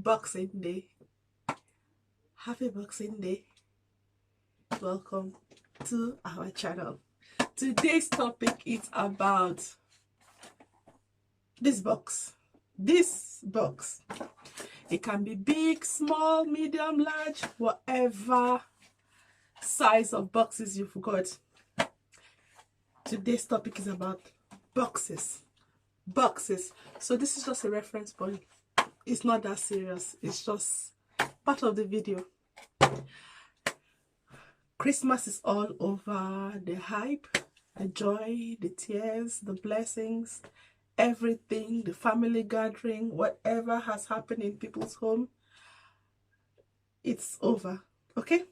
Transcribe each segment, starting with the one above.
Boxing Day. Happy Boxing Day. Welcome to our channel. Today's topic is about this box. This box. It can be big, small, medium, large, whatever size of boxes you've got. Today's topic is about boxes. Boxes. So this is just a reference point. It's not that serious. It's just part of the video. Christmas is all over. The hype, the joy, the tears, the blessings, everything, the family gathering, whatever has happened in people's home, it's over. Okay?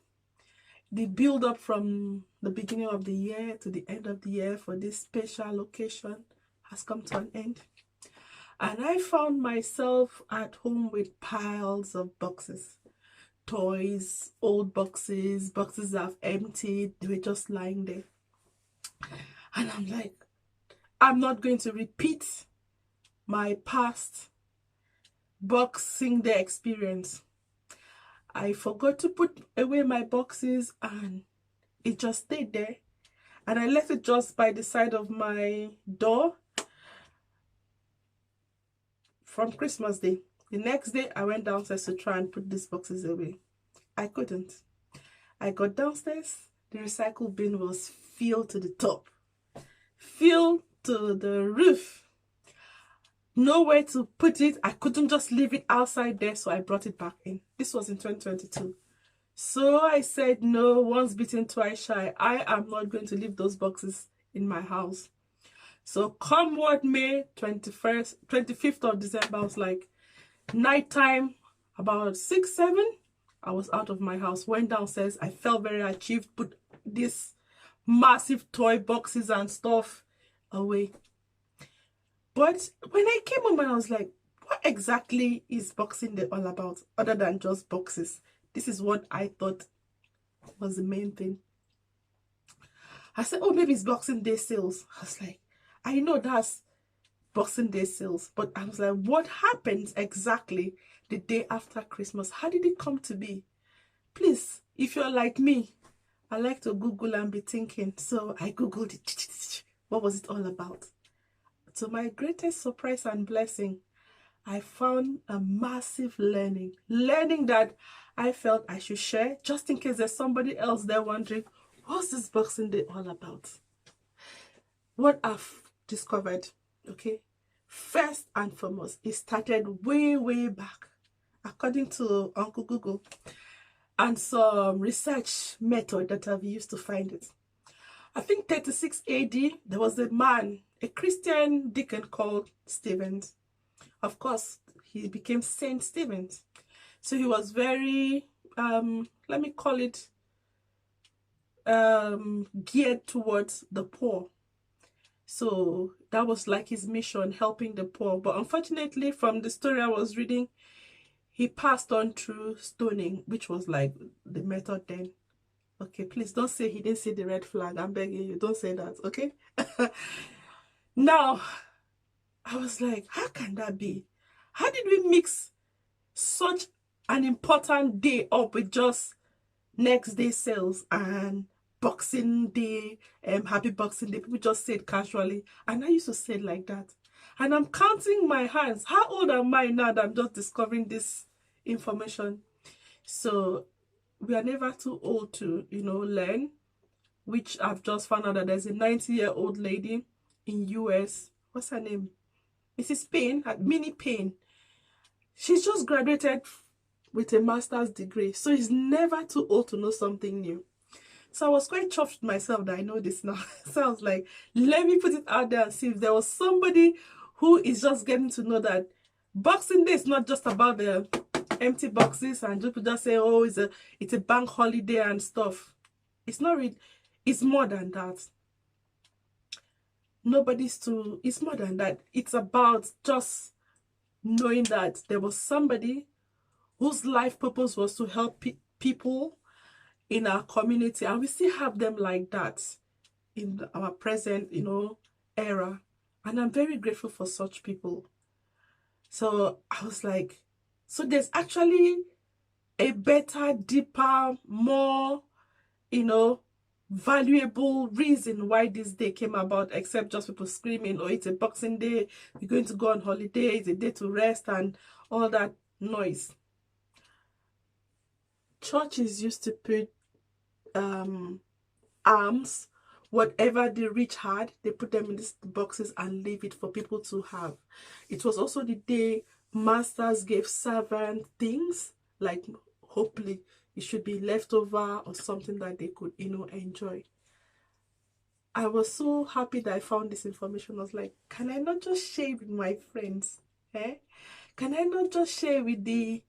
The build up from the beginning of the year to the end of the year for this special occasion has come to an end. And I found myself at home with piles of boxes. Toys, old boxes, boxes I've emptied, they were just lying there. And I'm like, I'm not going to repeat my past Boxing Day experience. I forgot to put away my boxes and it just stayed there. And I left it just by the side of my door from Christmas Day. The next day, I went downstairs to try and put these boxes away. I couldn't. I got downstairs. The recycle bin was filled to the top. Filled to the roof. Nowhere to put it. I couldn't just leave it outside there, so I brought it back in. This was in 2022. So I said, no, once bitten, twice shy. I am not going to leave those boxes in my house. So come what may, 25th of December, I was like, nighttime, about 6, 7, I was out of my house, went downstairs. I felt very achieved, put these massive toy boxes and stuff away. But when I came home, I was like, what exactly is Boxing Day all about, other than just boxes? This is what I thought was the main thing. I said, oh, maybe it's Boxing Day sales. I was like, I know that's Boxing Day sales, but I was like, what happens exactly the day after Christmas? How did it come to be? Please, if you're like me, I like to Google and be thinking. So I Googled it. What was it all about? To my greatest surprise and blessing, I found a massive learning that I felt I should share, just in case there's somebody else there wondering, what's this Boxing Day all about? What I've discovered, okay, first and foremost, it started way back, according to Uncle Google and some research method that I've used to find it. I think 36 AD, there was a man, a Christian deacon called Stevens. Of course, he became Saint Stevens. So he was very, let me call it, geared towards the poor. So that was like his mission, helping the poor. But unfortunately, from the story I was reading, he passed on through stoning, which was like the method then. Okay, please don't say he didn't see the red flag. I'm begging you, don't say that, okay? Now, I was like, how can that be? How did we mix such an important day up with just next day sales and Boxing Day, happy Boxing Day? People just say it casually, and I used to say it like that. And I'm counting my hands. How old am I now that I'm just discovering this information? So we are never too old to, learn, which I've just found out that there's a 90-year-old lady in US. What's her name? Mrs. Payne, Minnie Payne. She's just graduated with a master's degree. So it's never too old to know something new. So I was quite chuffed with myself that I know this now. So I was like, let me put it out there and see if there was somebody who is just getting to know that Boxing Day is not just about the empty boxes and people just say, oh, it's a bank holiday and stuff. It's not really, it's more than that. It's more than that. It's about just knowing that there was somebody whose life purpose was to help people in our community, and we still have them like that in our present, era. And I'm very grateful for such people. So I was like, So there's actually a better, deeper, more, valuable reason why this day came about, except just people screaming, oh, it's a Boxing Day, you're going to go on holiday, it's a day to rest, and all that noise. Churches used to put alms, whatever the rich had, they put them in these boxes and leave it for people to have. It was also the day masters gave servant things, like hopefully it should be leftover or something that they could, enjoy. I was so happy that I found this information. I was like, can I not just share with my friends? Eh? Can I not just share with the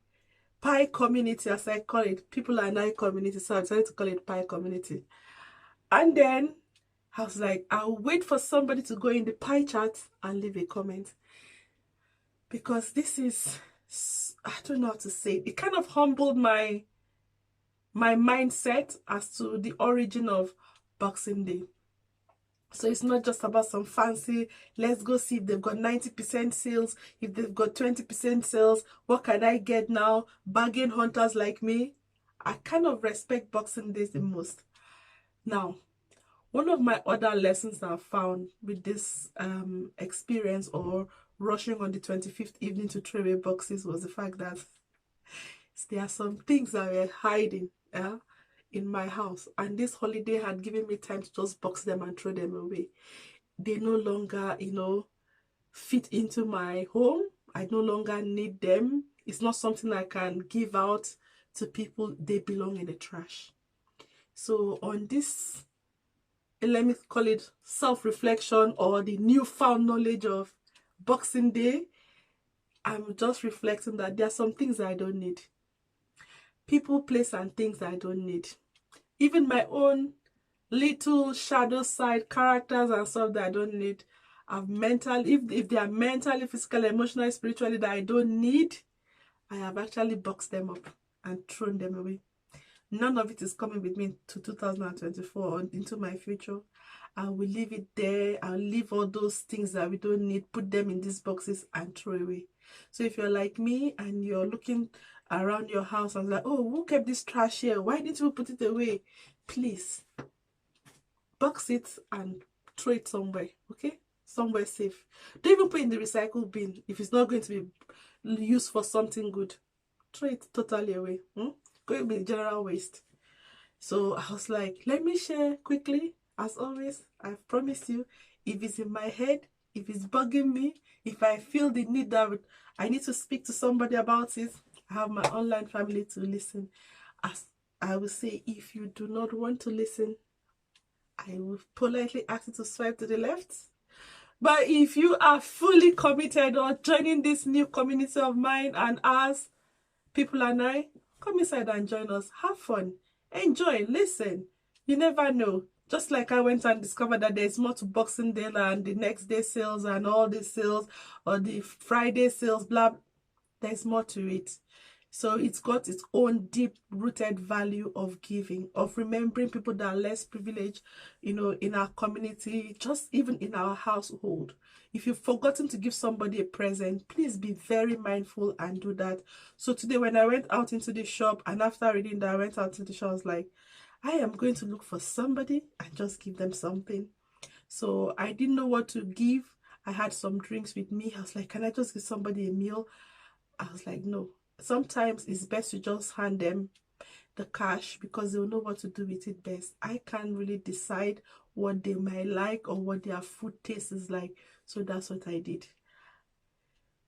pie community, as I call it, people and I community? So I decided to call it pie community. And then I was like, I'll wait for somebody to go in the pie chart and leave a comment. Because this is, I don't know how to say it. It kind of humbled my mindset as to the origin of Boxing Day. So it's not just about some fancy, let's go see if they've got 90% sales, if they've got 20% sales, what can I get now? Bargain hunters like me. I kind of respect Boxing Days the most. Now, one of my other lessons that I found with this experience or rushing on the 25th evening to throw away boxes was the fact that there are some things that were hiding in my house, and this holiday had given me time to just box them and throw them away. They no longer, fit into my home. I no longer need them. It's not something I can give out to people. They belong in the trash. So on this, let me call it self-reflection or the newfound knowledge of Boxing Day, I'm just reflecting that there are some things I don't need. People, place, and things I don't need. Even my own little shadow side characters and stuff that I don't need. I've if they are mentally, physically, emotionally, spiritually that I don't need, I have actually boxed them up and thrown them away. None of it is coming with me to 2024 or into my future. I will leave it there. I'll leave all those things that we don't need, put them in these boxes and throw away. So if you're like me and you're looking around your house and like, oh, who kept this trash here? Why didn't you put it away? Please, box it and throw it somewhere, okay? Somewhere safe. Don't even put it in the recycle bin if it's not going to be used for something good. Throw it totally away. Go with general waste. So I was like, let me share quickly. As always, I've promised you, if it's in my head, if it's bugging me, if I feel the need that I need to speak to somebody about it, I have my online family to listen. As I will say, if you do not want to listen, I will politely ask you to swipe to the left. But if you are fully committed or joining this new community of mine and ours, people and I, come inside and join us. Have fun. Enjoy. Listen. You never know. Just like I went and discovered that there's more to Boxing Day and the next day sales and all the sales or the Friday sales, blah. There's more to it. So it's got its own deep-rooted value of giving, of remembering people that are less privileged, in our community, just even in our household. If you've forgotten to give somebody a present, please be very mindful and do that. So today when I went out into the shop, and after reading that, I went out to the shop, I was like, I am going to look for somebody and just give them something. So I didn't know what to give. I had some drinks with me. I was like, can I just give somebody a meal? I was like, no. Sometimes it's best to just hand them the cash because they'll know what to do with it best. I can't really decide what they might like or what their food taste is like. So that's what I did.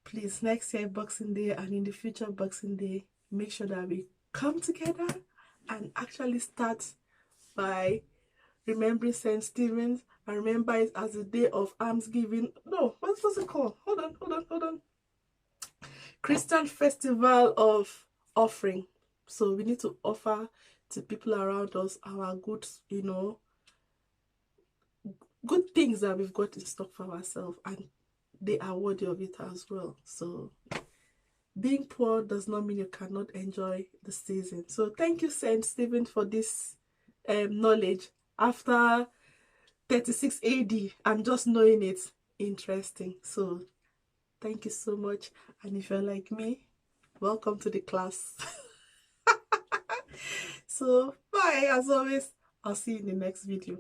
Please, next year Boxing Day and in the future Boxing Day, make sure that we come together and actually start by remembering St. Stephen's and remember it as a day of almsgiving. No, what's it called? Hold on. Christian Festival of Offering. So we need to offer to people around us our good, good things that we've got in stock for ourselves, and they are worthy of it as well. So being poor does not mean you cannot enjoy the season. So thank you, St. Stephen, for this knowledge. After 36 AD, I'm just knowing it's interesting. So thank you so much. And if you're like me, welcome to the class. So bye. As always, I'll see you in the next video.